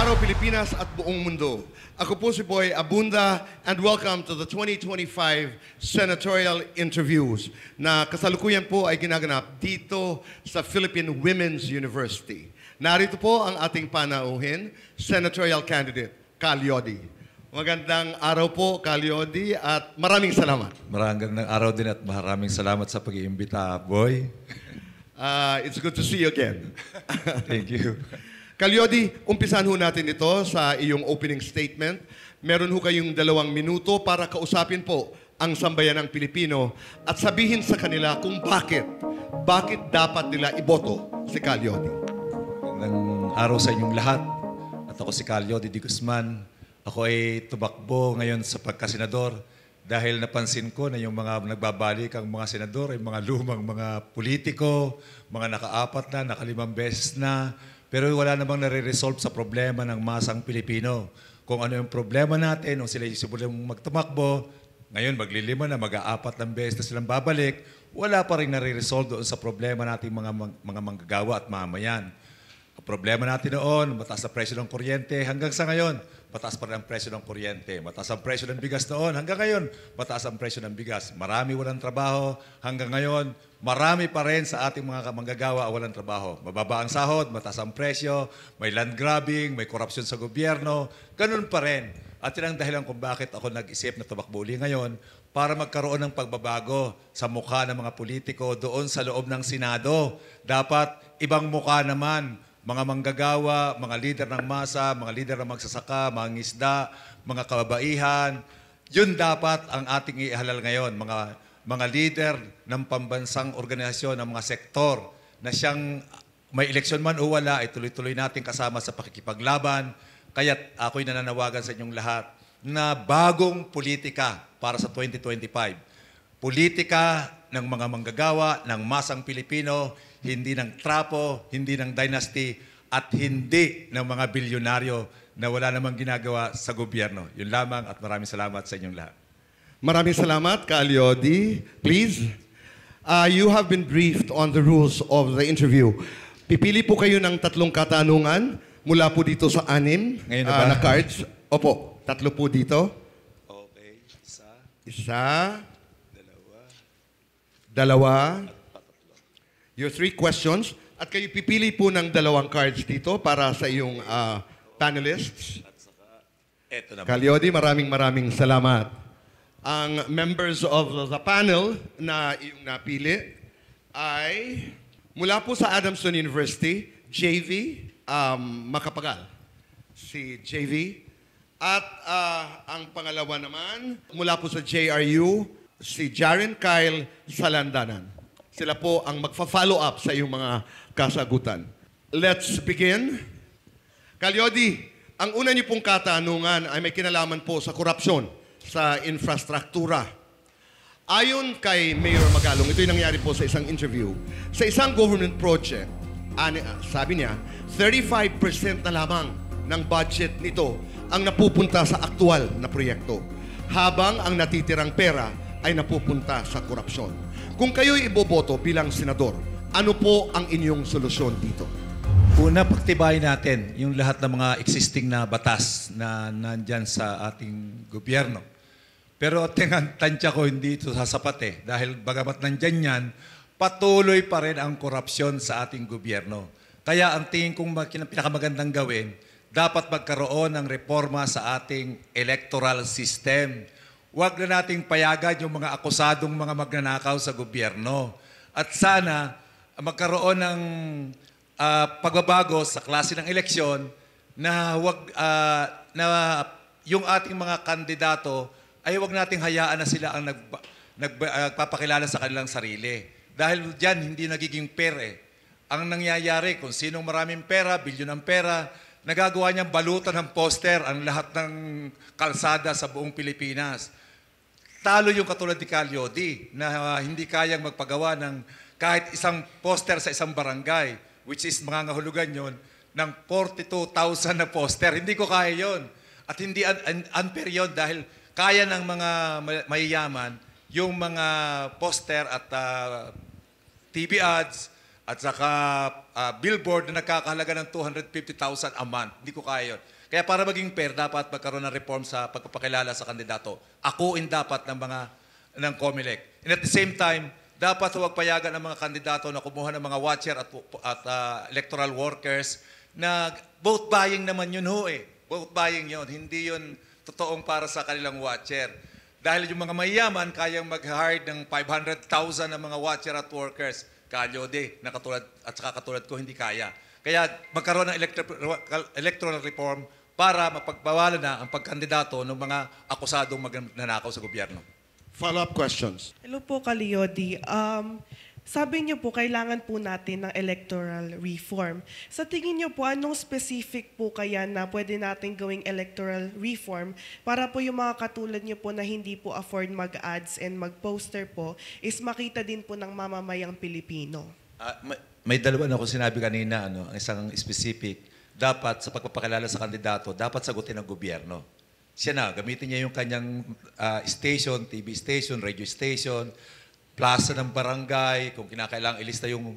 araw Pilipinas at buong mundo. Ako po si Boy Abunda and welcome to the 2025 senatorial interviews na kasalukuyan po ay ginaganap dito sa Philippine Women's University. Narito po ang ating panauhin, senatorial candidate, Cal Yodi. Magandang araw po, Cal Yodi, at maraming salamat. Magandang araw din at maraming salamat sa pag-iimbita, Boy. It's good to see you again. Thank you. Cal Yodi, umpisan ho natin ito sa iyong opening statement. Meron ho kayong 2 minuto para kausapin po ang sambayanang Pilipino at sabihin sa kanila kung bakit dapat nila iboto si Cal Yodi. Magandang araw sa inyong lahat. At ako si Cal Yodi D. Guzman. Ako ay tumakbo ngayon sa pagkasenador dahil napansin ko na yung mga nagbabalik ang mga senador ay mga lumang mga politiko, mga naka-4 na, naka-5 beses na, pero wala namang nare-resolve sa problema ng masang Pilipino. Kung ano yung problema natin, nung sila simulang magtumakbo, ngayon maglilima na, mag-4 ng beses na silang babalik, wala pa rin nare-resolve doon sa problema nating mga manggagawa at mamayan. Ang problema natin noon, mataas na presyo ng kuryente, hanggang sa ngayon, mataas pa rin ang presyo ng kuryente. Mataas ang presyo ng bigas noon, hanggang ngayon, mataas ang presyo ng bigas. Marami walang trabaho, hanggang ngayon, marami pa rin sa ating mga manggagawa walang trabaho. Mababa ang sahod, mataas ang presyo, may land grabbing, may korupsyon sa gobyerno, ganun pa rin. At yun ang dahilan kung bakit ako nag-isip na tumakbo uli ngayon para magkaroon ng pagbabago sa mukha ng mga politiko doon sa loob ng Senado. Dapat ibang mukha naman, mga manggagawa, mga lider ng masa, mga lider ng magsasaka, mga ngisda, mga kababaihan. Yun dapat ang ating ihalal ngayon, mga lider ng pambansang organisasyon, ng mga sektor na siyang may eleksyon man o wala, ay tuloy-tuloy natin kasama sa pakikipaglaban. Kaya't ako'y nananawagan sa inyong lahat na bagong politika para sa 2025. Politika ng mga manggagawa, ng masang Pilipino, hindi ng trapo, hindi ng dynasty, at hindi ng mga bilyonaryo na wala namang ginagawa sa gobyerno. Yun lamang at maraming salamat sa inyong lahat. Maraming salamat, Cal Yodi. Please, you have been briefed on the rules of the interview. Pipili po kayo ng 3 katanungan mula po dito sa 6 na cards. Opo, 3 po dito. Okay, Isa. Dalawa. Your 3 questions. At kayo pipili po ng 2 cards dito para sa iyong panelists. Eto naman. Cal Yodi, maraming salamat. Ang members of the panel na iyong napili ay mula po sa Adamson University, JV Macapagal. Si JV. At ang pangalawa naman, mula po sa JRU, si Jaren Kyle Salandanan. Sila po ang magfa-follow up sa iyong mga kasagutan. Let's begin. Cal Yodi, ang una niyo pong katanungan ay may kinalaman po sa korupsyon sa infrastruktura. Ayon kay Mayor Magalong, ito yung nangyari po sa isang interview, sa isang government project, sabi niya, 35% na lamang ng budget nito ang napupunta sa aktual na proyekto, habang ang natitirang pera ay napupunta sa korupsyon. Kung kayo'y iboboto bilang senador, ano po ang inyong solusyon dito? Una, pagtibayin natin yung lahat ng mga existing na batas na nandyan sa ating gobyerno. Pero tansya ko hindi ito sasapat eh. Dahil bagamat nandyan yan, patuloy pa rin ang korupsyon sa ating gobyerno. Kaya ang tingin kong pinakamagandang gawin, dapat magkaroon ng reforma sa ating electoral system. Huwag na nating payagan yung mga akusadong mga magnanakaw sa gobyerno. At sana magkaroon ng pagbabago sa klase ng eleksyon na yung ating mga kandidato ay huwag nating hayaan na sila ang nagpapakilala sa kanilang sarili. Dahil diyan hindi nagiging fair eh. Ang nangyayari kung sinong maraming pera, bilyon ng pera, nagagawa niyang balutan ng poster ang lahat ng kalsada sa buong Pilipinas. Talo yung katulad ni Cal Yodi na hindi kayang magpagawa ng kahit isang poster sa isang barangay, which is mangangahulugan yon ng 42,000 na poster. Hindi ko kaya yon. At hindi unfair yun dahil kaya ng mga mayayaman yung mga poster at TV ads at saka billboard na nagkakahalaga ng 250,000 a month. Hindi ko kaya yun. Kaya para maging fair, dapat magkaroon ng reform sa pagpapakilala sa kandidato. Akuin dapat ng COMELEC. And at the same time, dapat huwag payagan ng mga kandidato na kumuha ng mga watcher at electoral workers na vote buying naman yun ho eh. Vote buying yun. Hindi yun totoong para sa kanilang watcher. Dahil yung mga mayayaman kayang mag-hire ng 500,000 ng mga watcher at workers. Kalyode, na katulad ko, hindi kaya. Kaya magkaroon ng electoral reform para mapagbawalan na ang pagkandidato ng mga akusadong magnanakaw sa gobyerno. Follow-up questions. Hello po, Kaliodi. Sabi niyo po, kailangan po natin ng electoral reform. Sa tingin niyo po, anong specific po kaya na pwede natin gawing electoral reform para po yung mga katulad niyo po na hindi po afford mag-ads and mag-poster po is makita din po ng mamamayang Pilipino? May dalawa na ako sinabi kanina, ang isang specific, dapat sa pagpapakilala sa kandidato, dapat sagutin ng gobyerno. Siya na, gamitin niya yung kanyang station, TV station, radio station, plaza ng barangay, kung kinakailangan ilista yung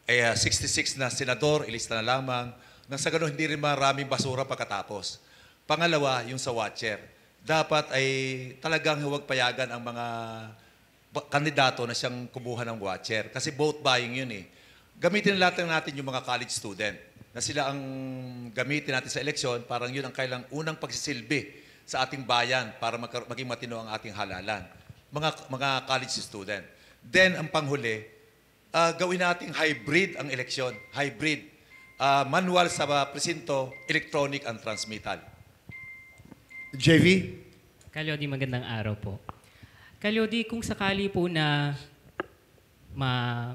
66 na senador, ilista na lamang. Nang sa ganun, hindi rin maraming basura pagkatapos. Pangalawa, yung sa watcher. Dapat ay talagang huwag payagan ang mga kandidato na siyang kumuha ng watcher. Kasi vote buying yun eh. Gamitin natin yung mga college student na sila ang gamitin natin sa eleksyon, parang yun ang kailang unang pagsisilbi sa ating bayan para maging matino ang ating halalan. Mga college student. Then, ang panghuli, gawin nating hybrid ang eleksyon. Hybrid. Manual sa presinto, electronic ang transmittal. JV? Kalyodi, magandang araw po. Kalyodi, kung sakali po na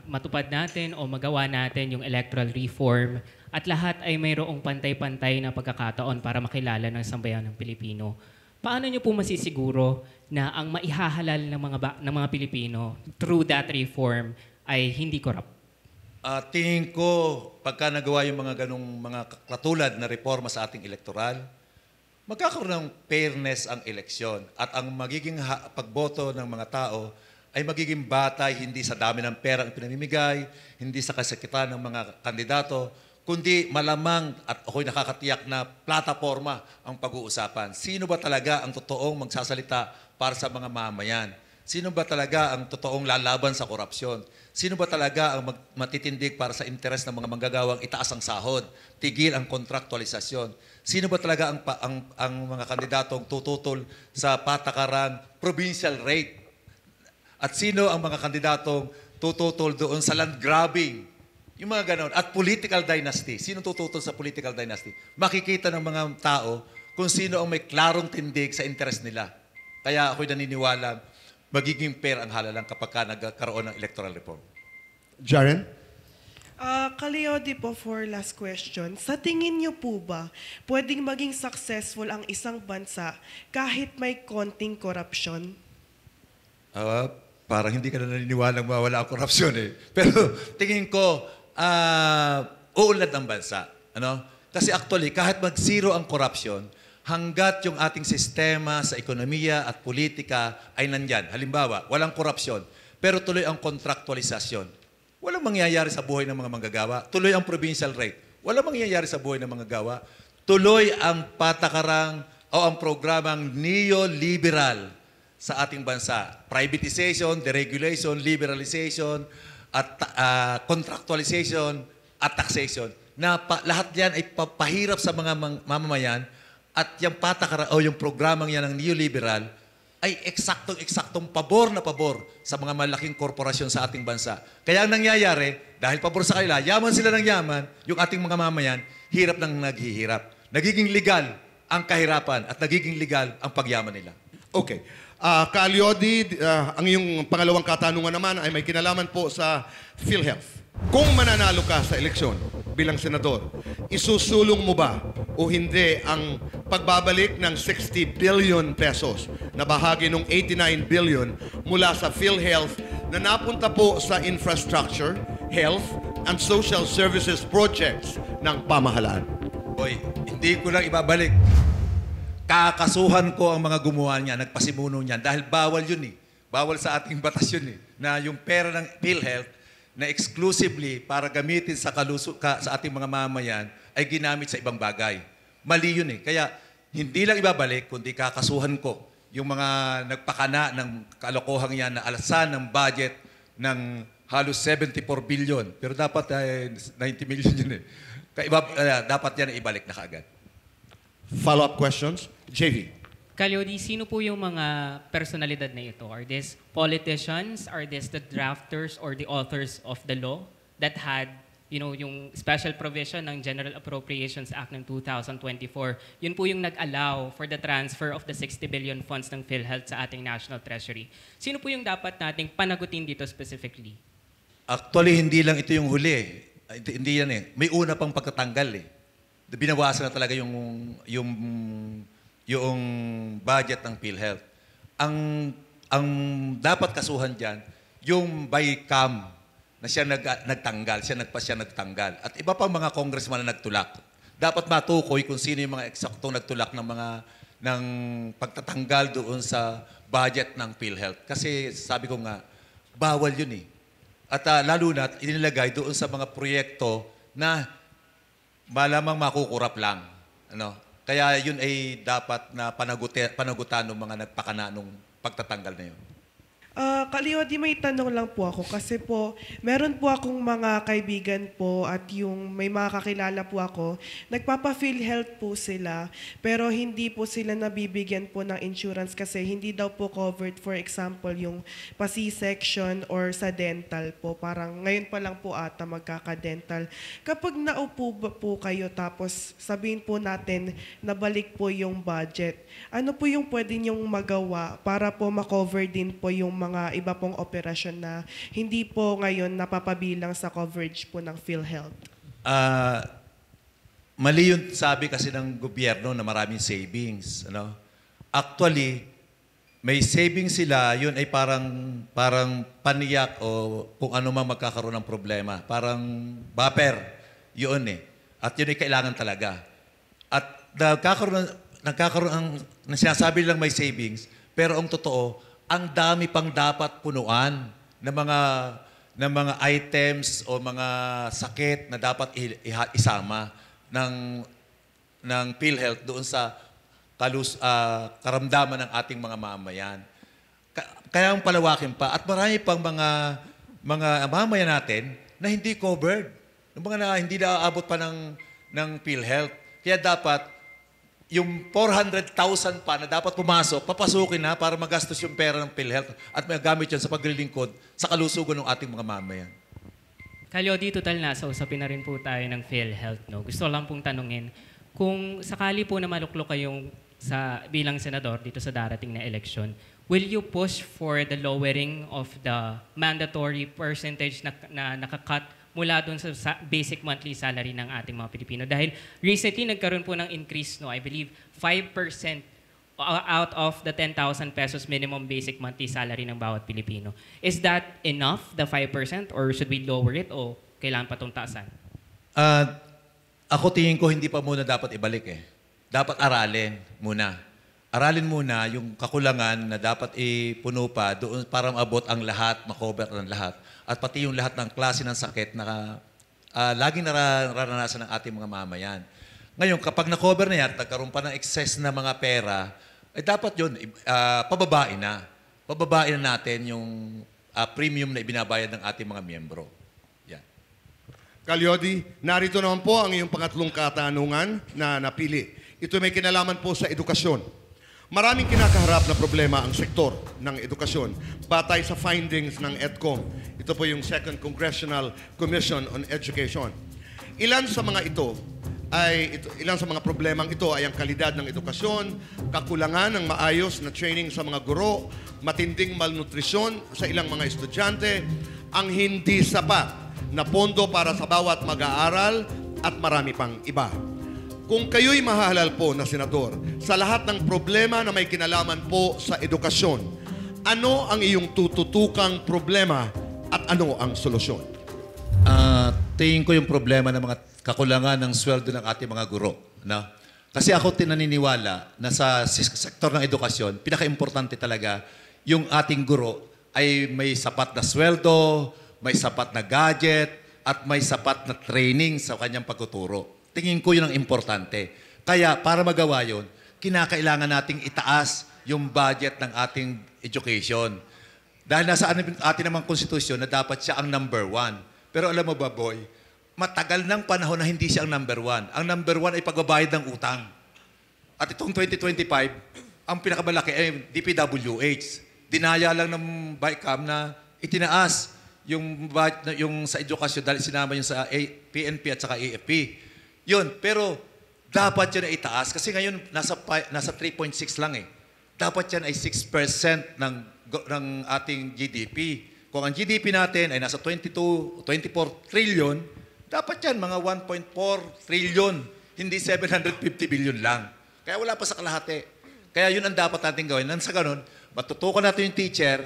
matupad natin o magawa natin yung electoral reform at lahat ay mayroong pantay-pantay na pagkakataon para makilala ng sambayan ng Pilipino, paano nyo po masisiguro na ang maihahalal ng mga Pilipino through that reform ay hindi corrupt? Tingin ko, pagka nagawa yung mga ganong mga katulad na reforma sa ating elektoral, magkakaroon ng fairness ang eleksyon at ang magiging pagboto ng mga tao ay magiging batay hindi sa dami ng pera ang pinamimigay, hindi sa kasakitan ng mga kandidato, kundi malamang at ako'y nakakatiyak na plataforma ang pag-uusapan. Sino ba talaga ang totoong magsasalita para sa mga mamayan? Sino ba talaga ang totoong lalaban sa korupsyon? Sino ba talaga ang matitindig para sa interes ng mga manggagawang itaas ang sahod, tigil ang kontraktualisasyon? Sino ba talaga ang mga kandidatong tututol sa patakaran provincial rate? At sino ang mga kandidatong tututol doon sa land grabbing? Yung mga ganon. At political dynasty. Sino tututol sa political dynasty? Makikita ng mga tao kung sino ang may klarong tindig sa interes nila. Kaya ako'y naniniwala, magiging fair ang halalan kapag nagkaroon ng electoral reform. Jaren? Kaliodi po for last question. Sa tingin niyo po ba, pwedeng maging successful ang isang bansa kahit may konting korupsyon? Parang hindi ka na naniniwalang mawala ang korupsyon eh. Pero tingin ko, uunlad ang bansa. Ano? Kasi actually, kahit mag-zero ang korupsyon, hanggat yung ating sistema sa ekonomiya at politika ay nandyan. Halimbawa, walang korupsyon, pero tuloy ang kontraktualisasyon. Walang mangyayari sa buhay ng mga manggagawa. Tuloy ang provincial rate. Walang mangyayari sa buhay ng mga manggagawa. Tuloy ang patakarang o ang programang neoliberal sa ating bansa. Privatization, deregulation, liberalization, at contractualization at taxation. Na lahat yan ay papahirap sa mga mamamayan at yung patakaran o yung programang yan ng neoliberal ay eksaktong pabor na pabor sa mga malaking korporasyon sa ating bansa. Kaya ang nangyayari, dahil pabor sa kanila, yaman sila ng yaman, yung ating mga mamayan, hirap ng naghihirap. Nagiging legal ang kahirapan at nagiging legal ang pagyaman nila. Okay. Kalyodi, ang iyong pangalawang katanungan naman ay may kinalaman po sa PhilHealth. Kung mananalo ka sa eleksyon bilang senador, isusulong mo ba o hindi ang pagbabalik ng 60 billion pesos na bahagi ng 89 billion mula sa PhilHealth na napunta po sa infrastructure, health, and social services projects ng pamahalaan? Boy, hindi ko lang ibabalik. Kakasuhan ko ang mga gumawa niya, nagpasimuno niyan, dahil bawal yun eh. Bawal sa ating batas yun eh. Na yung pera ng PhilHealth na exclusively para gamitin sa sa ating mga mamayan ay ginamit sa ibang bagay. Mali yun eh. Kaya hindi lang ibabalik, kundi kakasuhan ko yung mga nagpakana ng kalokohang yan na alasan ng budget ng halos 74 billion. Pero dapat 90 million yun eh. Kaya dapat yan ibalik na kaagad. Follow-up questions? JV. Calyodi, sino po yung mga personalidad na ito? Are these politicians? Are these the drafters or the authors of the law that had, yung special provision ng General Appropriations Act ng 2024? Yun po yung nag-allow for the transfer of the 60 billion funds ng PhilHealth sa ating National Treasury. Sino po yung dapat nating panagutin dito specifically? Actually, hindi lang ito yung huli. Hindi yan eh. May una pang pagkatanggal eh. Binawasan na talaga yung budget ng PhilHealth. Ang dapat kasuhan diyan, yung by CAM na siya nagtanggal, siya nagtanggal. At iba pang mga congressman na nagtulak. Dapat matukoy kung sino yung mga eksaktong nagtulak ng pagtatanggal doon sa budget ng PhilHealth. Kasi sabi ko nga, bawal yun eh. At lalo na inilagay doon sa mga proyekto na malamang makukurap lang. Kaya yun ay dapat na panagutan ng mga nagpakana nung pagtatanggal na yun. Calyodi, may tanong lang po ako kasi po, meron po akong mga kaibigan po at yung may mga kakilala po ako, nagpapa-PhilHealth po sila, pero hindi po sila nabibigyan po ng insurance kasi hindi daw po covered, for example, yung pa-C-section or sa dental po. Parang ngayon pa lang po ata magkaka-dental. Kapag naupo po kayo tapos sabihin po natin nabalik po yung budget, ano po yung pwede niyong magawa para po makover din po yung mga iba pong operasyon na hindi po ngayon napapabilang sa coverage po ng PhilHealth? Mali yung sabi kasi ng gobyerno na maraming savings. Actually, may savings sila, yun ay parang paniyak o kung ano man magkakaroon ng problema. Parang buffer, yun eh. At yun ay kailangan talaga. At nagkakaroon ang sinasabi lang may savings, pero ang totoo, ang dami pang dapat punuan ng mga items o mga sakit na dapat isama ng PhilHealth doon sa karamdaman ng ating mga mamamayan. Kaya ang palawakin pa at marami pang mga mamamayan natin na hindi covered. Yung mga na hindi naaabot pa ng PhilHealth. Kaya dapat yung 400,000 pa na dapat pumasok, papasukin na para magastos yung pera ng PhilHealth at magamit yan sa paglilingkod sa kalusugan ng ating mga mamayan. Calyodi, total nasa usapin na rin po tayo ng PhilHealth. Gusto lang pong tanungin, kung sakali po na maluklok kayong bilang senador dito sa darating na eleksyon, will you push for the lowering of the mandatory percentage na nakakat mula doon sa basic monthly salary ng ating mga Pilipino? Dahil recently nagkaroon po ng increase, I believe 5% out of the 10,000 pesos minimum basic monthly salary ng bawat Pilipino. Is that enough, the 5%, or should we lower it o kailangan pa itong taasan? Ako tingin ko hindi pa muna dapat ibalik eh. Dapat aralin muna. Aralin muna yung kakulangan na dapat ipuno pa doon para maabot ang lahat, makover ang lahat. At pati yung lahat ng klase ng sakit na laging nararanasan ng ating mga mamayan. Ngayon, kapag na-cover na yan, nagkaroon pa ng excess na mga pera, dapat yun, pababain na. Pababain na natin yung premium na ibinabayad ng ating mga miyembro. Yan. Calyodi, narito naman po ang iyong pangatlong katanungan na napili. Ito may kinalaman po sa edukasyon. Maraming kinakaharap na problema ang sektor ng edukasyon batay sa findings ng EDCOM. Ito po yung Second Congressional Commission on Education. Ilan sa mga problemang ito ay ang kalidad ng edukasyon, kakulangan ng maayos na training sa mga guro, matinding malnutrisyon sa ilang mga estudyante, ang hindi sapat na pondo para sa bawat mag-aaral at marami pang iba. Kung kayo'y mahahalal po na senador, sa lahat ng problema na may kinalaman po sa edukasyon, ano ang iyong tututukang problema at ano ang solusyon? Tingin ko yung problema ng mga kakulangan ng sweldo ng ating mga guro. Kasi ako naniniwala na sa sektor ng edukasyon, pinaka-importante talaga yung ating guro ay may sapat na sweldo, may sapat na gadget, at may sapat na training sa kanyang pagtuturo. Tingin ko yun ang importante. Kaya para magawa yun, kinakailangan nating itaas yung budget ng ating education. Dahil nasa atin namang konstitusyon na dapat siya ang number 1. Pero alam mo ba, boy, matagal ng panahon na hindi siya ang number 1. Ang number 1 ay pagbabayad ng utang. At itong 2025, ang pinakamalaki ay DPWH. Dinaya lang ng BICAM na itinaas yung sa edukasyon dahil sinama yung sa PNP at saka AFP. Yun, pero dapat yan ay itaas kasi ngayon nasa 3.6 lang eh. Dapat yan ay 6% ng ating GDP. Kung ang GDP natin ay nasa 24 trillion, dapat yan mga 1.4 trillion, hindi 750 billion lang. Kaya wala pa sa kalahati. Kaya yun ang dapat natin gawin. Nang sa ganun, matutukan natin yung teacher,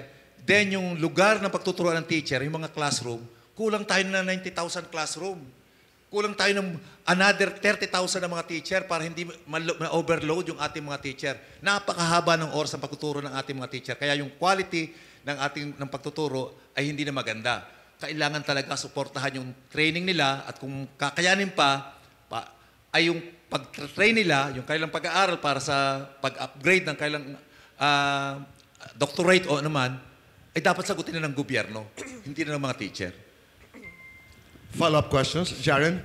then yung lugar ng pagtuturuan ng teacher, yung mga classroom, kulang tayo na 90,000 classroom. Kulang tayo ng another 30,000 na mga teacher para hindi ma-overload yung ating mga teacher. Napakahaba ng oras ng pagtuturo ng ating mga teacher. Kaya yung quality ng pagtuturo ay hindi na maganda. Kailangan talaga suportahan yung training nila at kung kakayanin ay yung pag-train nila, yung kailang pag-aaral para sa pag-upgrade ng kailang doctorate o naman, ay dapat sagutin na ng gobyerno, hindi na ng mga teacher. Follow-up questions? Jaren?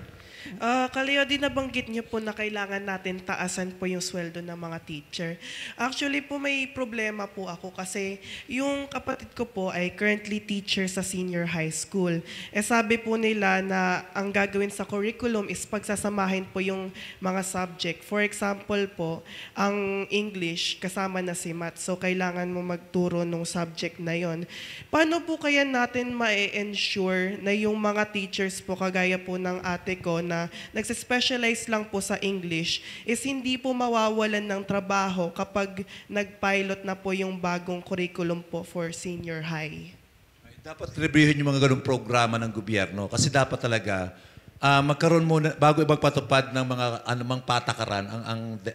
Kaleo, din nabanggit niyo po na kailangan natin taasan po yung sweldo ng mga teacher. Actually po may problema po ako kasi yung kapatid ko po ay currently teacher sa senior high school. Sabi po nila na ang gagawin sa curriculum is pagsasamahin po yung mga subject. For example po, ang English kasama na si Math. So kailangan mo magturo ng subject na yon. Paano po kaya natin ma-ensure na yung mga teachers po kagaya po ng ate ko na nagsispecialize lang po sa English is hindi po mawawalan ng trabaho kapag nag-pilot na po yung bagong curriculum po for senior high? Dapat reviewin yung mga ganung programa ng gobyerno kasi dapat talaga magkaroon muna, bago ipagpatupad ng mga anumang patakaran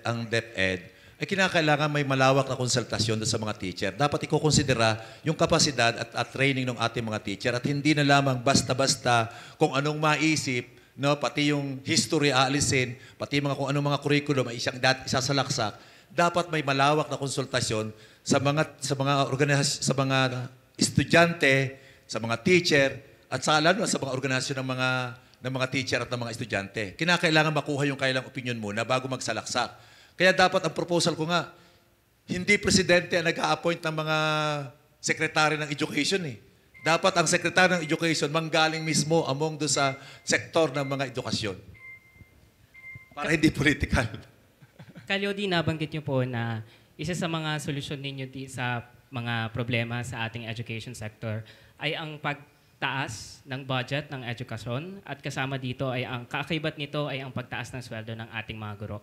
ang DepEd, ay kinakailangan may malawak na konsultasyon sa mga teacher. Dapat ikokonsidera yung kapasidad at training ng ating mga teacher at hindi na lamang basta-basta kung anong maisip, no, pati yung history aalisin, pati kung anong mga curriculum ay isasalaksak. Dapat may malawak na konsultasyon sa mga estudyante, sa mga teacher, at lalo sa mga organisasyon ng mga teacher at ng mga estudyante. Kinakailangan makuha yung kailang opinion muna bago magsalaksak. Kaya dapat ang proposal ko nga, hindi presidente ang nag-a-appoint ng mga sekretary ng education eh. Dapat ang Secretary ng Education manggaling mismo among doon sa sektor ng mga edukasyon. Para hindi political. Kalyo, di nabanggit niyo po na isa sa mga solusyon ninyo sa mga problema sa ating education sector ay ang pagtaas ng budget ng edukasyon at kasama dito ay ang kaakibat nito ay ang pagtaas ng sweldo ng ating mga guro.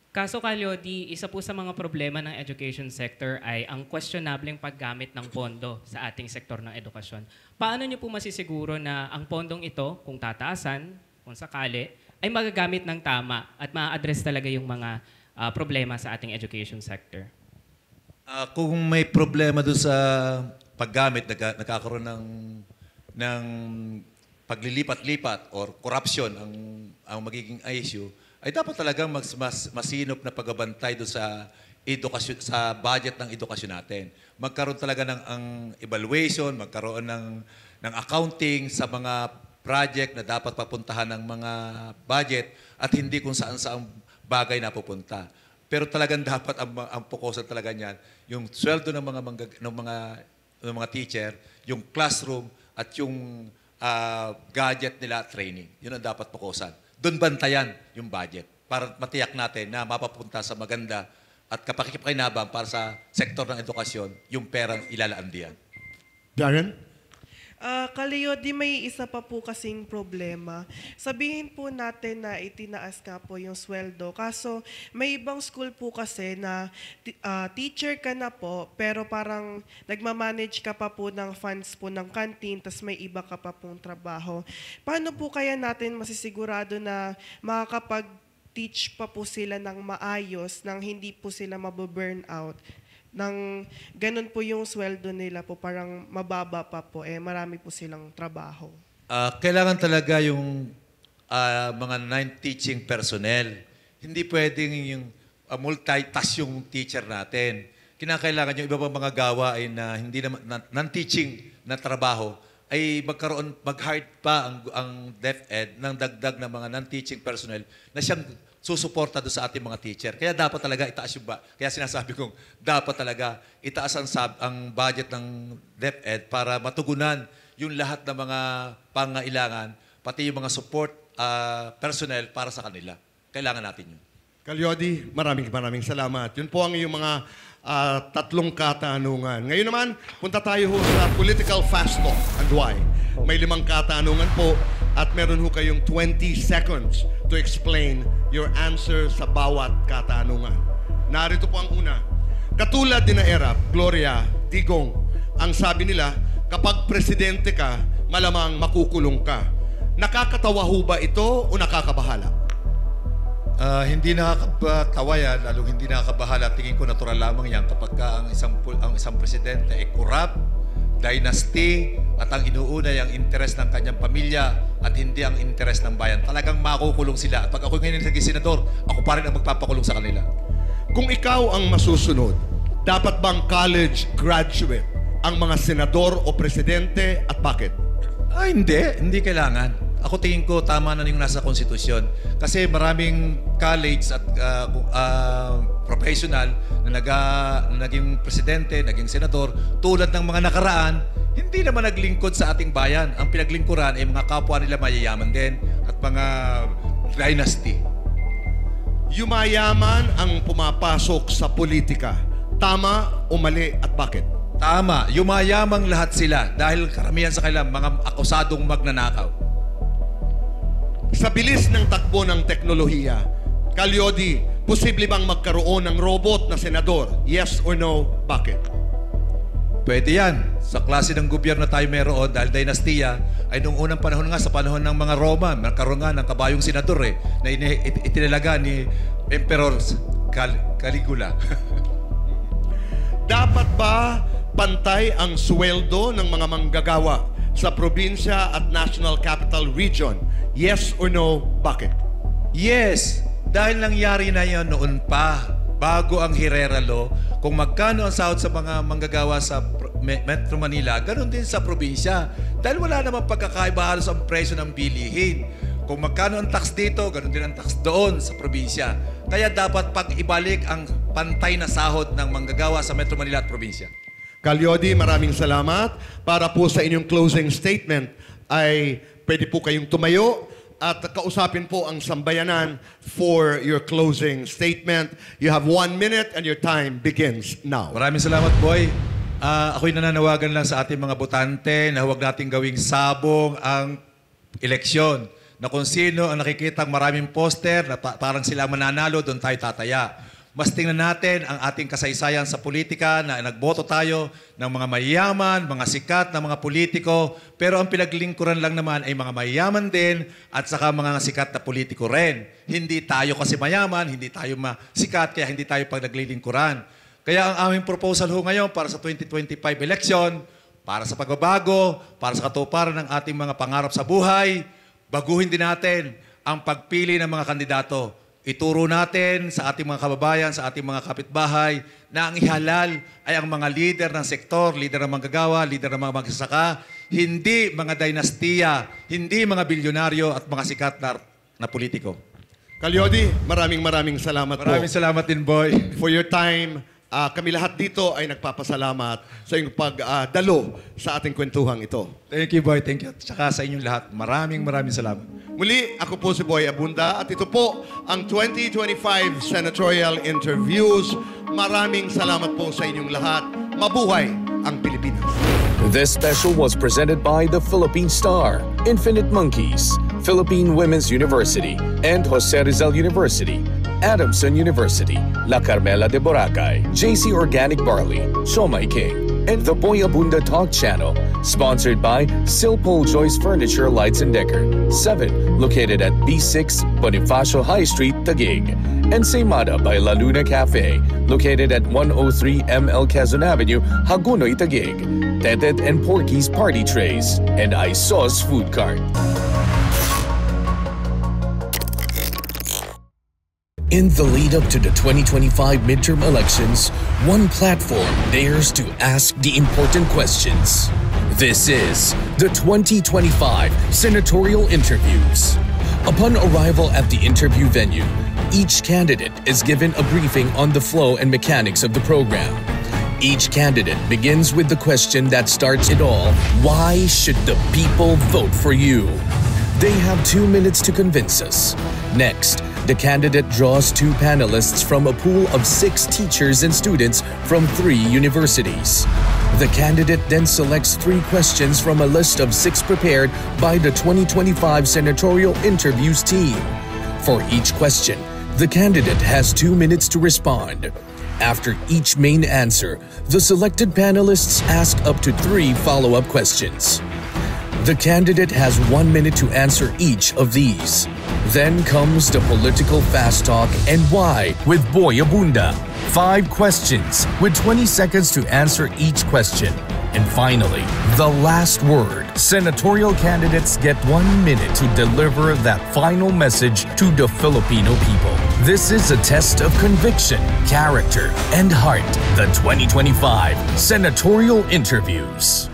Kaso Kalyo, isa po sa mga problema ng education sector ay ang questionableng paggamit ng pondo sa ating sektor ng edukasyon. Paano niyo po masisiguro na ang pondong ito, kung tataasan, kung sakali, ay magagamit ng tama at ma-address talaga yung mga problema sa ating education sector? Kung may problema doon sa paggamit, nagkakaroon ng paglilipat-lipat or corruption ang magiging issue, ay dapat talagang masinop na pagbabantay doon sa edukasyon, sa budget ng edukasyon natin. Magkaroon talaga ng evaluation, magkaroon ng accounting sa mga project na dapat papuntahan ng mga budget at hindi kung saan-saang bagay na pupunta. Pero talagang dapat ang fokusan talaga niyan, yung sweldo ng mga teacher, yung classroom at yung gadget nila training. Yun ang dapat fokusan. Doon bantayan yung budget para matiyak natin na mapapunta sa maganda at kapakipakinabang para sa sektor ng edukasyon yung perang ilalaan diyan. Darren? Kaleo, di may isa pa po kasing problema. Sabihin po natin na itinaas nga po yung sweldo. Kaso may ibang school po kasi na teacher ka na po, pero parang nagmamanage ka pa po ng funds po ng canteen, tas may iba ka pa pong trabaho. Paano po kaya natin masisigurado na makakapag-teach pa po sila ng maayos, nang hindi po sila mababurn out? Nang ganun po yung sweldo nila po, parang mababa pa po, marami po silang trabaho. Kailangan talaga yung mga non-teaching personnel. Hindi pwedeng yung multitask yung teacher natin. Kinakailangan yung iba pang mga gawa ay na hindi naman non-teaching na trabaho ay mag-hire pa ang DepEd ng dagdag na mga non-teaching personnel na siyang susuporta doon sa ating mga teacher. Kaya dapat talaga itaas yung kaya sinasabi kong dapat talaga itaas ang budget ng DepEd para matugunan yung lahat ng mga pangailangan, pati yung mga support personnel para sa kanila. Kailangan natin yun. Calyodi, maraming salamat. Yun po ang iyong mga tatlong katanungan. Ngayon naman, punta tayo ho sa political fast talk and why. May 5 katanungan po at meron ho kayong 20 seconds to explain your answer sa bawat katanungan. Narito po ang una. Katulad din na Erap, Gloria, Digong, ang sabi nila, kapag presidente ka, malamang makukulong ka. Nakakatawa ho ba ito o nakakabahala? Hindi nakakatawa yan, lalong hindi nakakabahala. Tingin ko natural lamang yan kapag ang isang presidente ay corrupt, dynasty, at ang inuuna ay ang interes ng kanyang pamilya at hindi ang interes ng bayan. Talagang makukulong sila. At pag ako ngayon naging senador, ako pa rin ang magpapakulong sa kanila. Kung ikaw ang masusunod, dapat bang college graduate ang mga senador o presidente at bakit? Hindi kailangan. Ako tingin ko tama na yung nasa konstitusyon. Kasi maraming college at professional na naging presidente, naging senador, tulad ng mga nakaraan, hindi naman naglingkod sa ating bayan. Ang pinaglingkuran ay mga kapwa nila mayayaman din at mga dynasty. Yumayaman ang pumapasok sa politika. Tama o mali at bakit? Tama. Yumayamang lahat sila dahil karamihan sa kanila mga akusadong magnanakaw. Sa bilis ng takbo ng teknolohiya, Calyodi, posible bang magkaroon ng robot na senador? Yes or no? Bakit? Pwede yan. Sa klase ng gobyerno tayo meron dahil dinastiya ay nung unang panahon nga sa panahon ng mga Roma, nagkaroon nga ng kabayong senador na itinalaga ni Emperor Caligula. Dapat ba pantay ang sweldo ng mga manggagawa sa probinsya at National Capital Region? Yes or no? Bakit? Yes. Dahil nangyari na yan noon pa, bago ang Herrera Law, kung magkano ang sahod sa mga manggagawa sa Metro Manila, ganun din sa probinsya. Dahil wala namang pagkakaiba halos ang presyo ng bilihin. Kung magkano ang tax dito, ganun din ang tax doon sa probinsya. Kaya dapat pag-ibalik ang pantay na sahod ng manggagawa sa Metro Manila at probinsya. Calyodi, maraming salamat. Para po sa inyong closing statement ay pwede po kayong tumayo at kausapin po ang sambayanan for your closing statement. You have 1 minute and your time begins now. Maraming salamat, Boy. Ako'y nananawagan lang sa ating mga botante na huwag nating gawing sabong ang eleksyon. Na kung sino ang nakikitang maraming poster na parang sila mananalo, doon tayo tataya. Mas tingnan natin ang ating kasaysayan sa politika na nagboto tayo ng mga mayayaman, mga sikat na mga politiko, pero ang pinaglingkuran lang naman ay mga mayayaman din at saka mga sikat na politiko rin. Hindi tayo kasi mayaman, hindi tayo sikat, kaya hindi tayo pagnaglilingkuran. Kaya ang aming proposal ho ngayon para sa 2025 election, para sa pagbabago, para sa katuparan ng ating mga pangarap sa buhay, baguhin din natin ang pagpili ng mga kandidato. Ituro natin sa ating mga kababayan, sa ating mga kapitbahay, na ang ihalal ay ang mga leader ng sektor, leader ng manggagawa, leader ng mga magsasaka, hindi mga dinastiya, hindi mga bilyonaryo at mga sikat na politiko. Calyodi, maraming salamat po. Maraming salamat din, Boy. For your time. Kami lahat dito ay nagpapasalamat sa inyong pagdalo sa ating kwentuhang ito. Thank you, Boy. Thank you. Tsaka sa inyong lahat. Maraming salamat. Muli, ako po si Boy Abunda at ito po ang 2025 Senatorial Interviews. Maraming salamat po sa inyong lahat. Mabuhay ang Pilipinas. This special was presented by the Philippine Star, Infinite Monkeys, Philippine Women's University, and Jose Rizal University, Adamson University, La Carmela de Boracay, JC Organic Barley, Siomai King, and the Boy Abunda Talk Channel, sponsored by Silpol Joyce Furniture Lights and Decor, 7, located at B6 Bonifacio High Street, Taguig, and Seimada by La Luna Cafe, located at 103 ML Quezon Avenue, Hagunoy, Taguig, Tetet and Porky's Party Trays, and Isos Food Cart. In the lead-up to the 2025 midterm elections, one platform dares to ask the important questions. This is the 2025 Senatorial Interviews. Upon arrival at the interview venue, each candidate is given a briefing on the flow and mechanics of the program. Each candidate begins with the question that starts it all: why should the people vote for you? They have 2 minutes to convince us. Next, the candidate draws 2 panelists from a pool of 6 teachers and students from 3 universities. The candidate then selects 3 questions from a list of 6 prepared by the 2025 Senatorial Interviews team. For each question, the candidate has 2 minutes to respond. After each main answer, the selected panelists ask up to 3 follow-up questions. The candidate has 1 minute to answer each of these. Then comes the political fast talk and why with Boy Abunda. 5 questions with 20 seconds to answer each question. And finally, the last word. Senatorial candidates get 1 minute to deliver that final message to the Filipino people. This is a test of conviction, character, and heart. The 2025 Senatorial Interviews.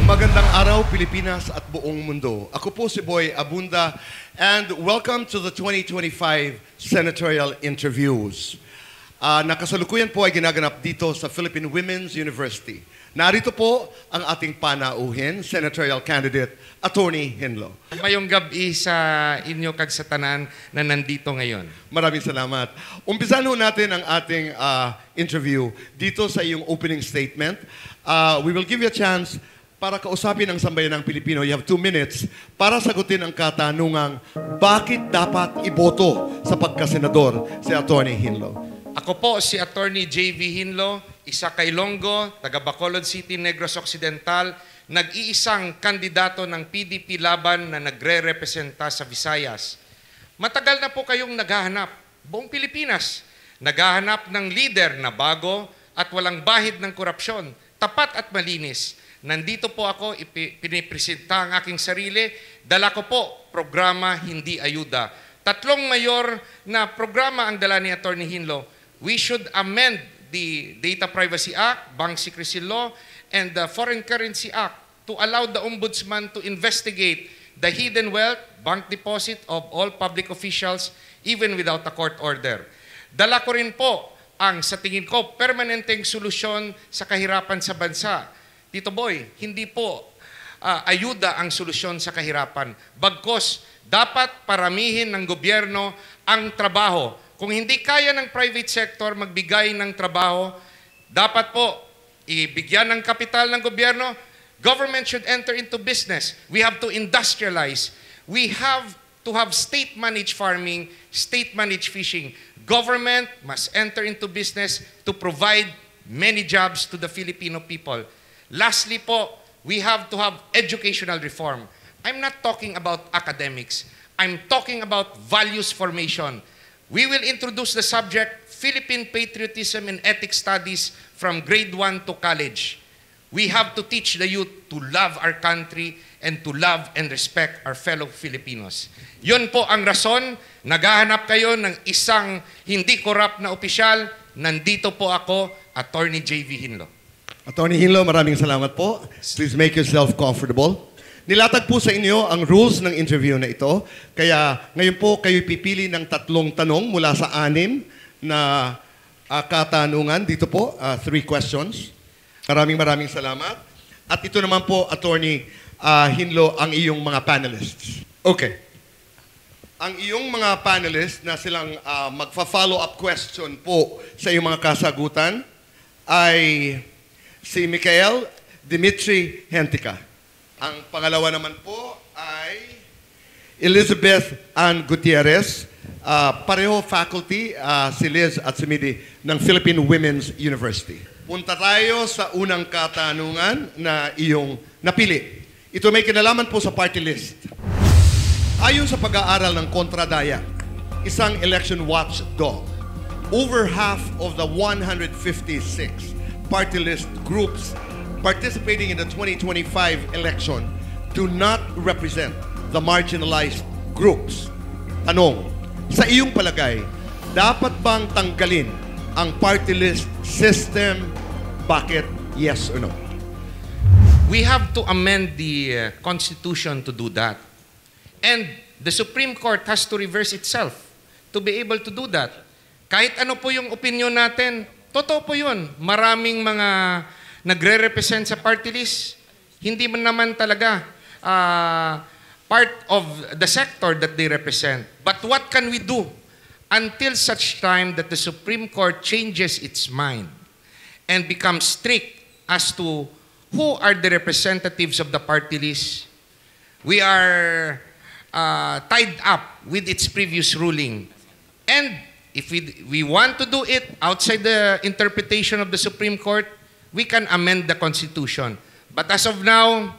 Magandang araw, Pilipinas at buong mundo. Ako po si Boy Abunda and welcome to the 2025 Senatorial Interviews. Nakasalukuyan po ay ginaganap dito sa Philippine Women's University. Narito po ang ating panauhin, Senatorial Candidate, Attorney Hinlo. Mayong gabi sa inyo kag sa tanan na nandito ngayon. Maraming salamat. Umpisan ho natin ang ating interview dito sa iyong opening statement. We will give you a chance para kausapin ang sambayan ng Pilipino. You have 2 minutes para sagutin ang katanungang bakit dapat iboto sa pagkasenador si Attorney Hinlo. Ako po si Attorney J.V. Hinlo, isa kay Ilonggo, taga Bacolod City, Negros Occidental, nag-iisang kandidato ng PDP laban na nagre-representa sa Visayas. Matagal na po kayong naghahanap, buong Pilipinas, naghahanap ng leader na bago at walang bahid ng korupsyon, tapat at malinis. Nandito po ako, pinipresenta ang aking sarili. Dala ko po, programa Hindi Ayuda. 3 mayor na programa ang dala ni Attorney Hinlo. We should amend the Data Privacy Act, Bank Secrecy Law, and the Foreign Currency Act to allow the Ombudsman to investigate the hidden wealth, bank deposit of all public officials, even without a court order. Dala ko rin po ang, sa tingin ko, permanenteng solusyon sa kahirapan sa bansa. Tito Boy, hindi po ayuda ang solusyon sa kahirapan. Bagkos, dapat paramihin ng gobyerno ang trabaho. Kung hindi kaya ng private sector magbigay ng trabaho, dapat po ibigyan ng kapital ng gobyerno. Government should enter into business. We have to industrialize. We have to have state-managed farming, state-managed fishing. Government must enter into business to provide many jobs to the Filipino people. Lastly po, we have to have educational reform. I'm not talking about academics. I'm talking about values formation. We will introduce the subject Philippine Patriotism and Ethics Studies from grade 1 to college. We have to teach the youth to love our country and to love and respect our fellow Filipinos. Yun po ang rason, naghahanap kayo ng isang hindi korap na opisyal, nandito po ako, Attorney J.V. Hinlo. Attorney Hinlo, maraming salamat po. Please make yourself comfortable. Nilatag po sa inyo ang rules ng interview na ito. Kaya ngayon po kayo pipili ng 3 tanong mula sa 6 na katanungan. Dito po, 3 questions. Maraming salamat. At ito naman po, Attorney Hinlo, ang iyong mga panelists. Okay. Ang iyong mga panelists na silang magfa-follow up question po sa iyong mga kasagutan ay si Michael Dimitri Hentica. Ang pangalawa naman po ay Elizabeth Ann Gutierrez, pareho faculty, si Liz at si Midi ng Philippine Women's University. Punta tayo sa unang katanungan na iyong napili. Ito may kinalaman po sa party list. Ayon sa pag-aaral ng Kontradaya, isang election watchdog, over half of the 156 party list groups participating in the 2025 election do not represent the marginalized groups. Tanong, sa iyong palagay, dapat bang tanggalin ang party list system? Bakit? Yes or no? We have to amend the Constitution to do that. And the Supreme Court has to reverse itself to be able to do that. Kahit ano po yung opinion natin, totoo po yun. Maraming mga nagre-represent sa party list, hindi man naman talaga part of the sector that they represent. But what can we do until such time that the Supreme Court changes its mind and becomes strict as to who are the representatives of the party list? We are tied up with its previous ruling. And if we want to do it outside the interpretation of the Supreme Court, we can amend the Constitution. But as of now,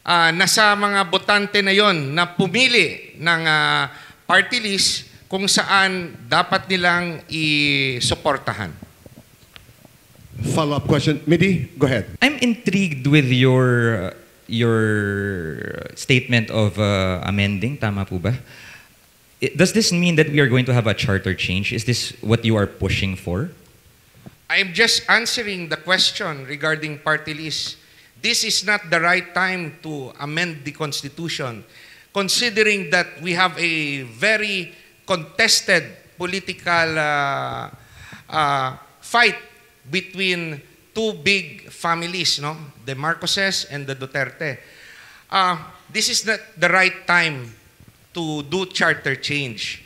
nasa mga botante na yon na pumili ng party list kung saan dapat nilang isuportahan. Follow-up question. Midi, go ahead. I'm intrigued with your statement of amending. Tama po ba? Does this mean that we are going to have a charter change? Is this what you are pushing for? I'm just answering the question regarding party list. This is not the right time to amend the Constitution, considering that we have a very contested political fight between two big families, no? The Marcoses and the Duterte. This is not the right time to do charter change.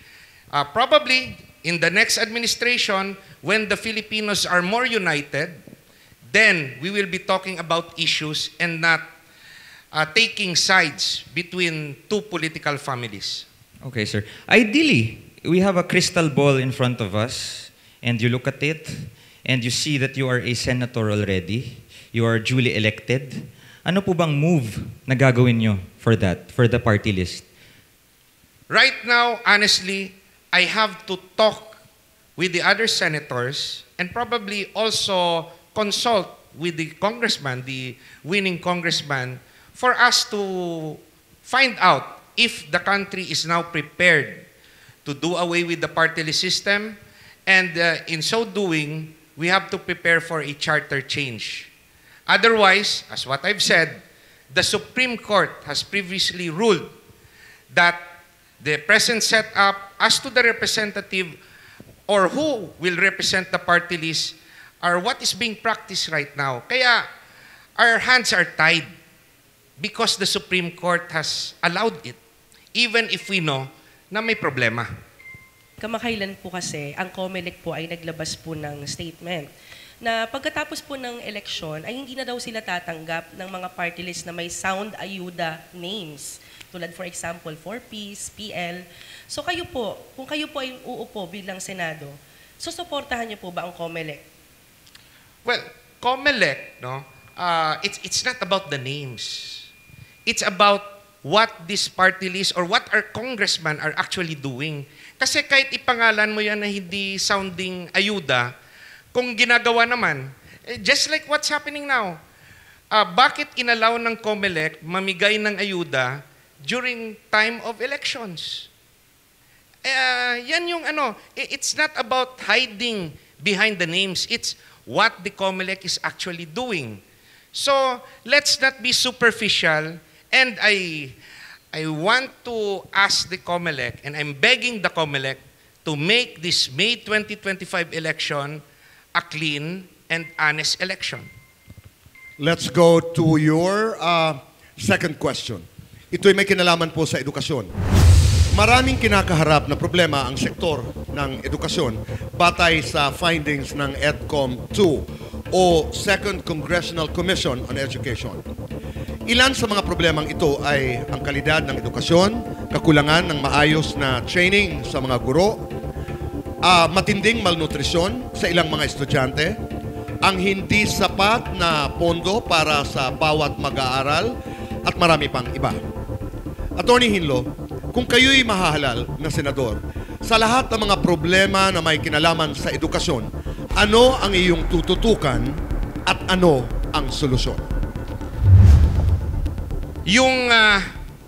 Probably in the next administration, when the Filipinos are more united, then we will be talking about issues and not taking sides between two political families. Okay, sir. Ideally, we have a crystal ball in front of us, and you look at it, and you see that you are a senator already. You are duly elected. Ano po bang move na gagawin nyo for that, for the party list? Right now, honestly, I have to talk with the other senators and probably also consult with the congressman, the winning congressman, for us to find out if the country is now prepared to do away with the party list system, and in so doing, we have to prepare for a charter change. Otherwise, as what I've said, the Supreme Court has previously ruled that the present setup as to the representative or who will represent the party list are what is being practiced right now. Kaya our hands are tied because the Supreme Court has allowed it, even if we know na may problema. Kamakailan po kasi, ang COMELEC po ay naglabas po ng statement na pagkatapos po ng eleksyon ay hindi na daw sila tatanggap ng mga party list na may sound ayuda names. Tulad for example, 4Ps, PL. So kayo po, kung kayo po ay uupo bilang Senado, susuportahan niyo po ba ang COMELEC? Well, COMELEC, no, it's not about the names. It's about what this party list or what our congressmen are actually doing. Kasi kahit ipangalan mo yan na hindi sounding ayuda, kung ginagawa naman, just like what's happening now, bakit inalaw ng COMELEC mamigay ng ayuda during time of elections? Yan yung ano, it's not about hiding behind the names. It's what the COMELEC is actually doing. So, let's not be superficial. And I want to ask the COMELEC, and I'm begging the COMELEC to to make this May 2025 election a clean and honest election. Let's go to your second question. Ito'y may kinalaman po sa edukasyon. Maraming kinakaharap na problema ang sektor ng edukasyon batay sa findings ng EDCOM 2 o Second Congressional Commission on Education. Ilan sa mga problemang ito ay ang kalidad ng edukasyon, kakulangan ng maayos na training sa mga guro, matinding malnutrisyon sa ilang mga estudyante, ang hindi sapat na pondo para sa bawat mag-aaral, at marami pang iba. Attorney Hinlo, kung kayo'y mahahalal na senador, sa lahat ng mga problema na may kinalaman sa edukasyon, ano ang iyong tututukan at ano ang solusyon? Yung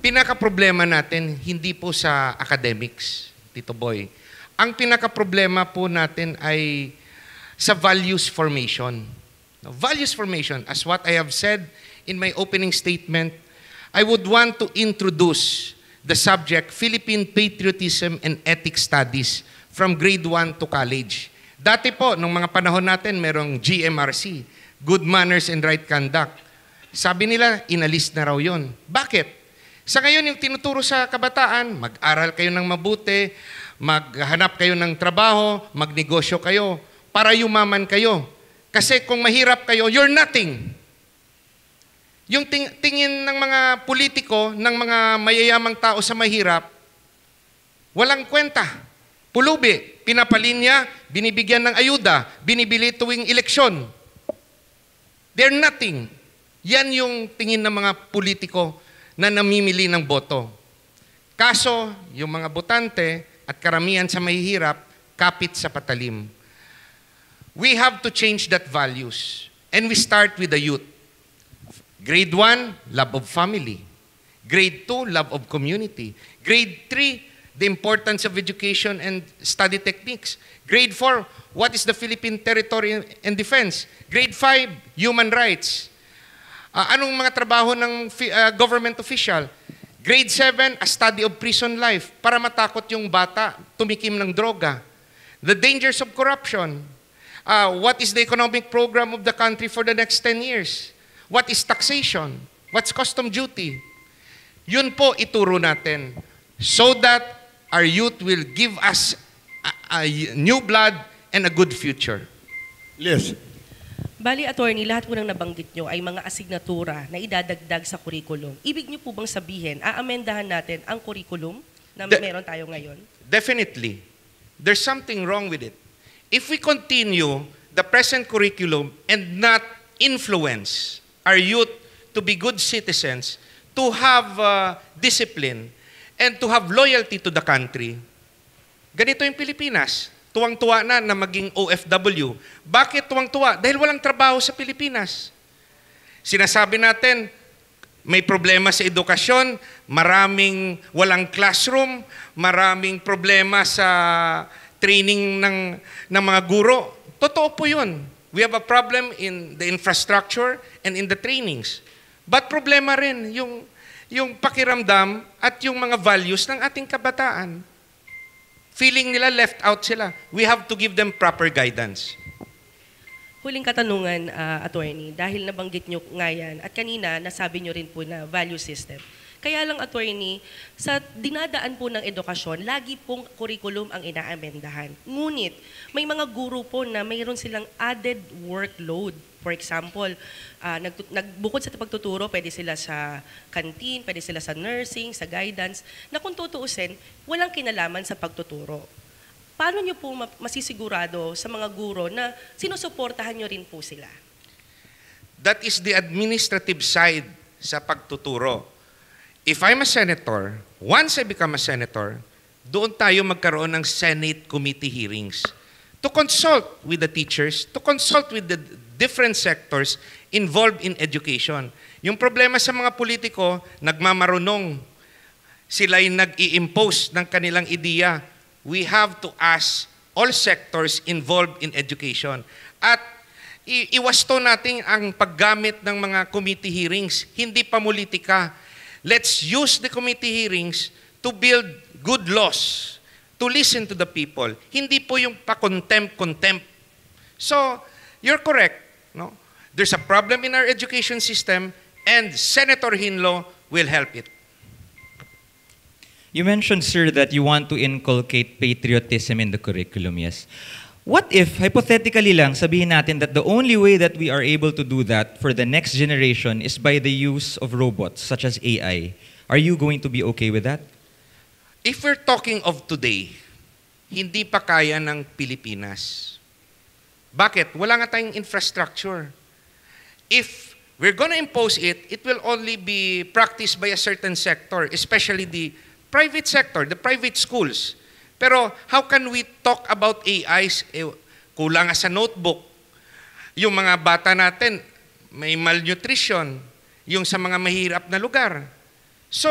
pinaka-problema natin, hindi po sa academics, Tito Boy. Ang pinaka-problema po natin ay sa values formation. Now, values formation, as what I have said in my opening statement, I would want to introduce the subject Philippine Patriotism and Ethics Studies from grade 1 to college. Dati po, nung mga panahon natin, merong GMRC, Good Manners and Right Conduct. Sabi nila, inalis na raw yon. Bakit? Sa ngayon, yung tinuturo sa kabataan, mag-aral kayo ng mabuti, maghanap kayo ng trabaho, magnegosyo kayo, para yumaman kayo. Kasi kung mahirap kayo, you're nothing. Yung tingin ng mga politiko, ng mga mayayamang tao sa mahirap, walang kwenta. Pulubi, pinapalinya, binibigyan ng ayuda, binibili tuwing eleksyon. They're nothing. Yan yung tingin ng mga politiko na namimili ng boto. Kaso, yung mga botante at karamihan sa mahihirap, kapit sa patalim. We have to change that values. And we start with the youth. Grade 1, love of family. Grade 2, love of community. Grade 3, the importance of education and study techniques. Grade 4, what is the Philippine territory and defense? Grade 5, human rights. Anong mga trabaho ng government official? Grade 7, a study of prison life para matakot yung bata, tumikim ng droga. The dangers of corruption. What is the economic program of the country for the next 10 years? What is taxation? What's custom duty? Yun po ituro natin so that our youth will give us a new blood and a good future. Liz. Bali, attorney, lahat po ng nabanggit nyo ay mga asignatura na idadagdag sa curriculum. Ibig nyo po bang sabihin, aamendahan natin ang curriculum na meron tayo ngayon? Definitely. There's something wrong with it. If we continue the present curriculum and not influence our youth to be good citizens, to have discipline, and to have loyalty to the country, ganito yung Pilipinas. Tuwang-tuwa na maging OFW. Bakit tuwang-tuwa? Dahil walang trabaho sa Pilipinas. Sinasabi natin, may problema sa edukasyon, maraming walang classroom, maraming problema sa training ng mga guro. Totoo po yun. We have a problem in the infrastructure and in the trainings. But problema rin yung pakiramdam at yung mga values ng ating kabataan. Feeling nila left out sila. We have to give them proper guidance. Huling katanungan, attorney, dahil nabanggit nyo nga yan, at kanina nasabi nyo rin po na value system. Kaya lang, attorney, sa dinadaan po ng edukasyon, lagi pong curriculum ang inaamendahan. Ngunit, may mga guro po na mayroon silang added workload. For example, bukod sa pagtuturo, pwede sila sa canteen, pwede sila sa nursing, sa guidance, na kung tutuusin, walang kinalaman sa pagtuturo. Paano nyo po masisigurado sa mga guro na sinusuportahan nyo rin po sila? That is the administrative side sa pagtuturo. If I'm a senator, once I become a senator, doon tayo magkaroon ng Senate committee hearings to consult with the teachers, to consult with the different sectors involved in education. Yung problema sa mga politiko, nagmamarunong. Sila'y nag-i-impose ng kanilang ideya. We have to ask all sectors involved in education. At iwasto natin ang paggamit ng mga committee hearings, hindi pa politika. Let's use the committee hearings to build good laws, to listen to the people. Hindi po yung pa-contempt. So, you're correct. No? There's a problem in our education system and Senator Hinlo will help it. You mentioned, sir, that you want to inculcate patriotism in the curriculum, yes. What if, hypothetically lang, sabihin natin that the only way that we are able to do that for the next generation is by the use of robots, such as AI? Are you going to be okay with that? If we're talking of today, hindi pa kaya ng Pilipinas. Bakit? Wala nga tayong infrastructure. If we're gonna impose it, it will only be practiced by a certain sector, especially the private sector, the private schools. Pero how can we talk about AIs? Kulang sa notebook. Yung mga bata natin, may malnutrition. Yung sa mga mahirap na lugar. So,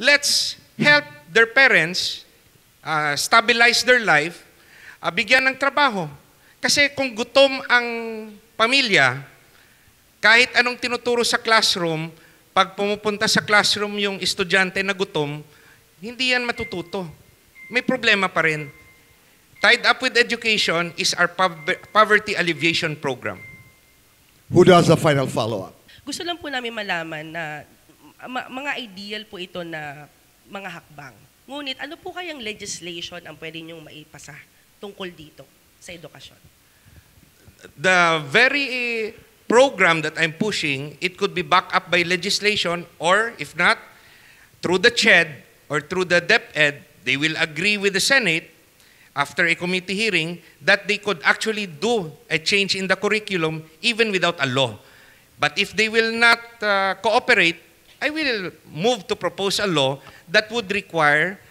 let's help their parents stabilize their life, bigyan ng trabaho. Kasi kung gutom ang pamilya, kahit anong tinuturo sa classroom, pag pumupunta sa classroom yung estudyante na gutom, hindi yan matututo. May problema pa rin. Tied up with education is our poverty alleviation program. Who does the final follow-up? Gusto lang po namin malaman na mga ideal po ito na mga hakbang. Ngunit ano po kayang legislation ang pwede niyong maipasa tungkol dito sa edukasyon? The very program that I'm pushing, it could be backed up by legislation or if not, through the CHED or through the DepEd, they will agree with the Senate after a committee hearing that they could actually do a change in the curriculum even without a law. But if they will not cooperate, I will move to propose a law that would require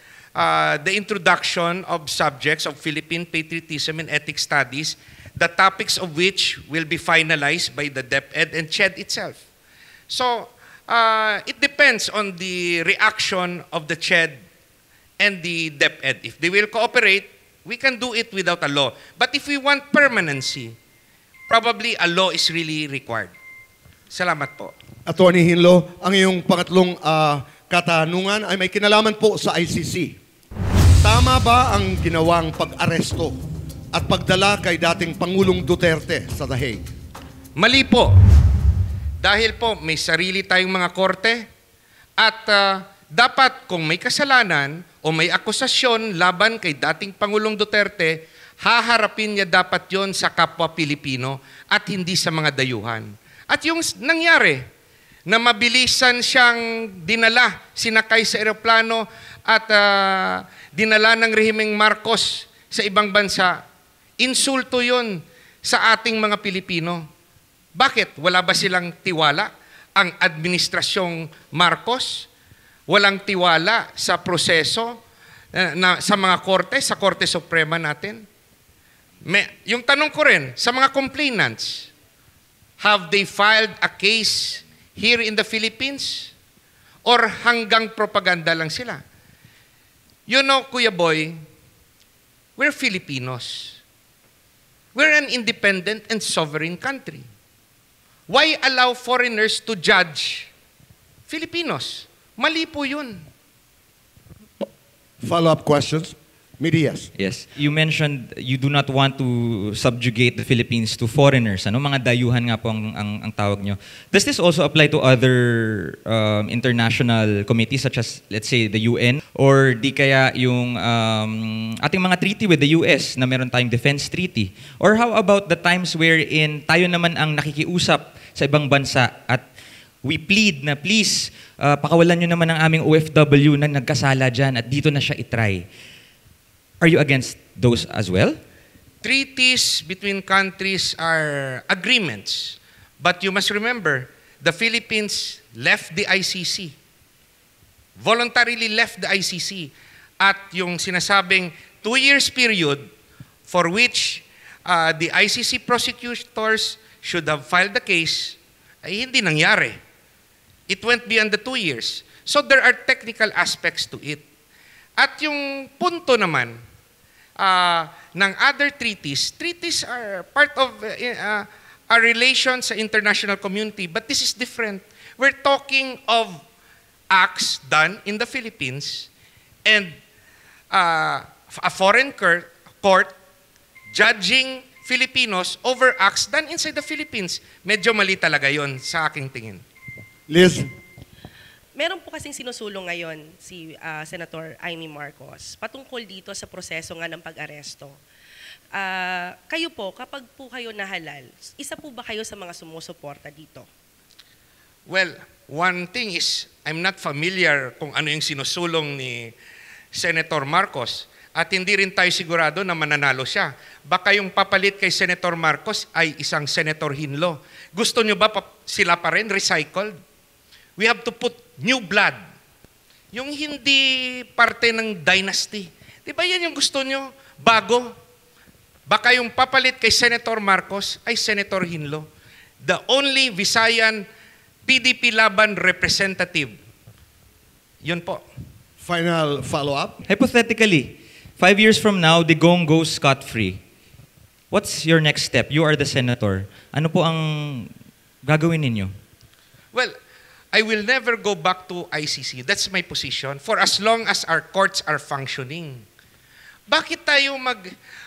the introduction of subjects of Philippine patriotism and ethnic studies, the topics of which will be finalized by the DepEd and CHED itself. So, it depends on the reaction of the CHED and the DepEd. If they will cooperate, we can do it without a law. But if we want permanency, probably a law is really required. Salamat po. Attorney Hinlo, ang iyong pangatlong katanungan ay may kinalaman po sa ICC. Tama ba ang ginawang pag-aresto at pagdala kay dating Pangulong Duterte sa The Hague? Mali po. Dahil po may sarili tayong mga korte at dapat kung may kasalanan o may akusasyon laban kay dating Pangulong Duterte, haharapin niya dapat yon sa kapwa Pilipino at hindi sa mga dayuhan. At yung nangyari, na mabilisan siyang dinala, sinakay sa eroplano at dinala ng rehimeng Marcos sa ibang bansa, insulto yun sa ating mga Pilipino. Bakit? Wala ba silang tiwala? Ang administrasyong Marcos? Walang tiwala sa proseso sa mga korte, sa Korte Suprema natin? Yung tanong ko rin, sa mga complainants, have they filed a case here in the Philippines? Or hanggang propaganda lang sila? You know, Kuya Boy, we're Filipinos. We're an independent and sovereign country. Why allow foreigners to judge Filipinos? Mali po yun. Follow-up questions? Medias. Yes. You mentioned you do not want to subjugate the Philippines to foreigners. Ano? Mga dayuhan nga po ang tawag nyo. Does this also apply to other international committees such as, let's say, the UN? Or di kaya yung ating mga treaty with the US na meron tayong defense treaty? Or how about the times wherein tayo naman ang nakikiusap sa ibang bansa at we plead na please, pakawalan nyo naman ang aming OFW na nagkasala dyan at dito na siya itry. Are you against those as well? Treaties between countries are agreements. But you must remember, the Philippines left the ICC. Voluntarily left the ICC. At yung sinasabing 2 years period for which the ICC prosecutors should have filed the case, ay hindi nangyari. It went beyond the 2 years. So there are technical aspects to it. At yung punto naman, ng other treaties are part of our relations sa international community, but this is different. We're talking of acts done in the Philippines and a foreign court judging Filipinos over acts done inside the Philippines. Medyo mali talaga yon sa aking tingin. Liz? Meron po kasing sinusulong ngayon si Senator Amy Marcos patungkol dito sa proseso nga ng pag-aresto. Kayo po, kapag po kayo nahalal, isa po ba kayo sa mga sumusuporta dito? Well, one thing is, I'm not familiar kung ano yung sinusulong ni Senator Marcos at hindi rin tayo sigurado na mananalo siya. Baka yung papalit kay Senator Marcos ay isang Senator Hinlo. Gusto nyo ba sila pa rin recycled? We have to put new blood. Yung hindi parte ng dynasty. Di ba yan yung gusto nyo? Bago. Baka yung papalit kay Senator Marcos ay Senator Hinlo. The only Visayan PDP Laban representative. Yun po. Final follow-up? Hypothetically, 5 years from now, Digong goes scot-free. What's your next step? You are the senator. Ano po ang gagawin ninyo? Well, I will never go back to ICC. That's my position. For as long as our courts are functioning. Bakit tayo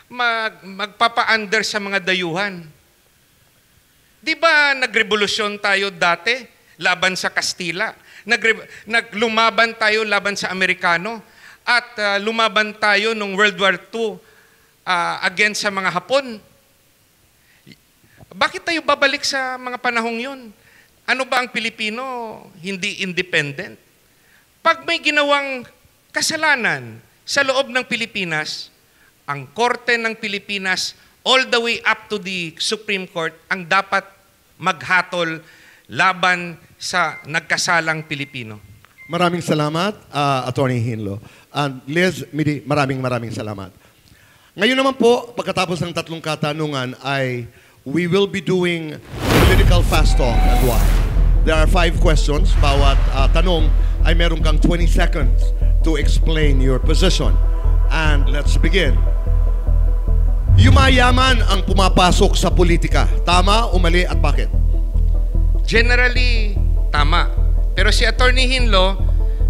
magpapa-under sa mga dayuhan? Di ba nagrevolusyon tayo dati laban sa Kastila? Lumaban tayo laban sa Amerikano? At lumaban tayo nung World War II against sa mga Hapon? Bakit tayo babalik sa mga panahong yun? Ano ba ang Pilipino hindi independent? Pag may ginawang kasalanan sa loob ng Pilipinas, ang Korte ng Pilipinas all the way up to the Supreme Court ang dapat maghatol laban sa nagkasalang Pilipino. Maraming salamat, Attorney Hinlo. And Liz, Midi, maraming salamat. Ngayon naman po, pagkatapos ng 3 katanungan ay we will be doing political fast talk and why. There are 5 questions. Bawat tanong ay meron kang 20 seconds to explain your position. And let's begin. Yumayaman ang pumapasok sa politika. Tama o mali at bakit? Generally, tama. Pero si Attorney Hinlo,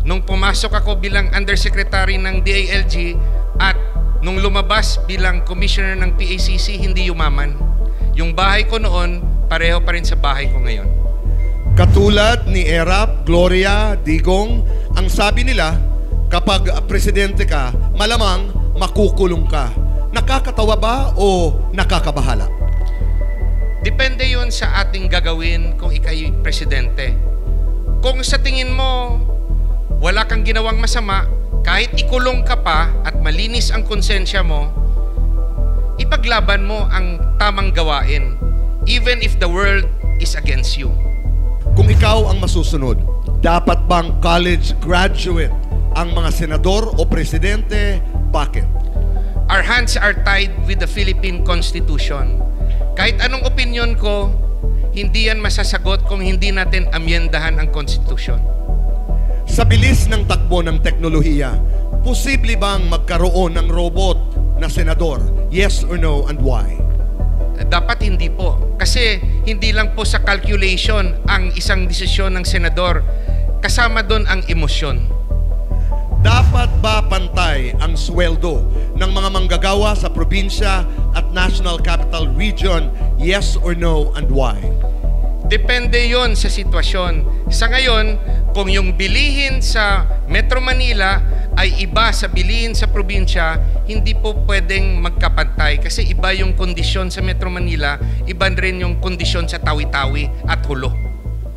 nung pumasok ako bilang undersecretary ng DILG at nung lumabas bilang commissioner ng PACC, hindi yumaman. Yung bahay ko noon, pareho pa rin sa bahay ko ngayon. Katulad ni Erap, Gloria, Digong, ang sabi nila, kapag presidente ka, malamang makukulong ka. Nakakatawa ba o nakakabahala? Depende yun sa ating gagawin kung ikay presidente. Kung sa tingin mo, wala kang ginawang masama, kahit ikulong ka pa at malinis ang konsensya mo, ipaglaban mo ang tamang gawain, even if the world is against you. Kung ikaw ang masusunod, dapat bang college graduate ang mga senador o presidente? Bakit? Our hands are tied with the Philippine Constitution. Kahit anong opinion ko, hindi yan masasagot kung hindi natin amyendahan ang Constitution. Sa bilis ng takbo ng teknolohiya, posible bang magkaroon ng robot na senador? Yes or no, and why? Dapat hindi po. Kasi hindi lang po sa calculation ang isang desisyon ng senador. Kasama doon ang emosyon. Dapat ba pantay ang sweldo ng mga manggagawa sa probinsya at National Capital Region? Yes or no, and why? Depende yon sa sitwasyon. Sa ngayon, kung yung bilihin sa Metro Manila ay iba sa bilihin sa probinsya, hindi po pwedeng magkapantay kasi iba yung kondisyon sa Metro Manila, iba rin yung kondisyon sa Tawi-Tawi at Hulo.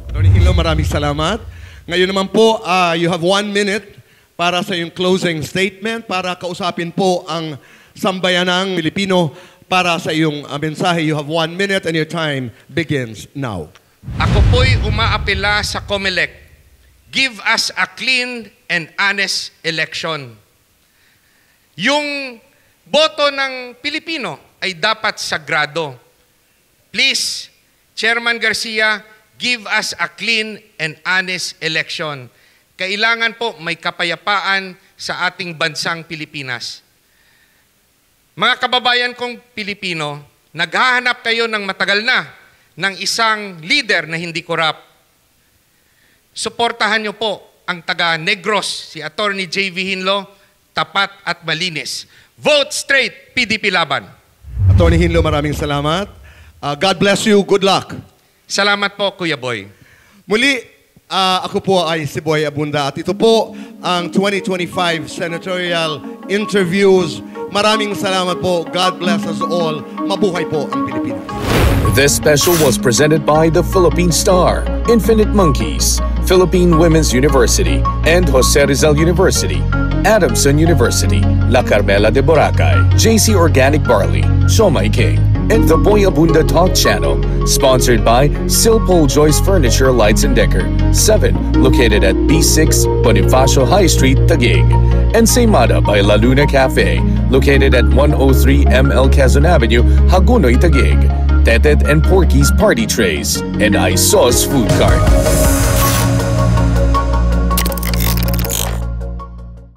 Tony Hinlo, maraming salamat. Ngayon naman po, you have 1 minute para sa iyong closing statement, para kausapin po ang sambayanang Pilipino para sa iyong mensahe. You have 1 minute and your time begins now. Ako po'y umaapela sa COMELEC. Give us a clean and honest election. Yung boto ng Pilipino ay dapat sagrado. Please, Chairman Garcia, give us a clean and honest election. Kailangan po may kapayapaan sa ating bansang Pilipinas. Mga kababayan kong Pilipino, naghahanap kayo ng matagal na ng isang leader na hindi korap. Suportahan niyo po ang taga Negros, si Attorney JV Hinlo, tapat at malinis. Vote straight, PDP Laban. Attorney Hinlo, maraming salamat. God bless you. Good luck. Salamat po, Kuya Boy. Muli, ako po ay si Boy Abunda at ito po ang 2025 senatorial interviews. Maraming salamat po. God bless us all. Mabuhay po ang Pilipinas. This special was presented by the Philippine Star, Infinite Monkeys, Philippine Women's University, and Jose Rizal University, Adamson University, La Carmela de Boracay, JC Organic Barley, Siomai King, and the Boy Abunda Talk Channel, sponsored by Silpol Joyce Furniture Lights and Decker, 7, located at B6 Bonifacio High Street, Taguig, and Seimada by La Luna Cafe, located at 103 ML Quezon Avenue, Hagunoy, Taguig, Teted and Porky's Party Trays, and Isos Food Cart.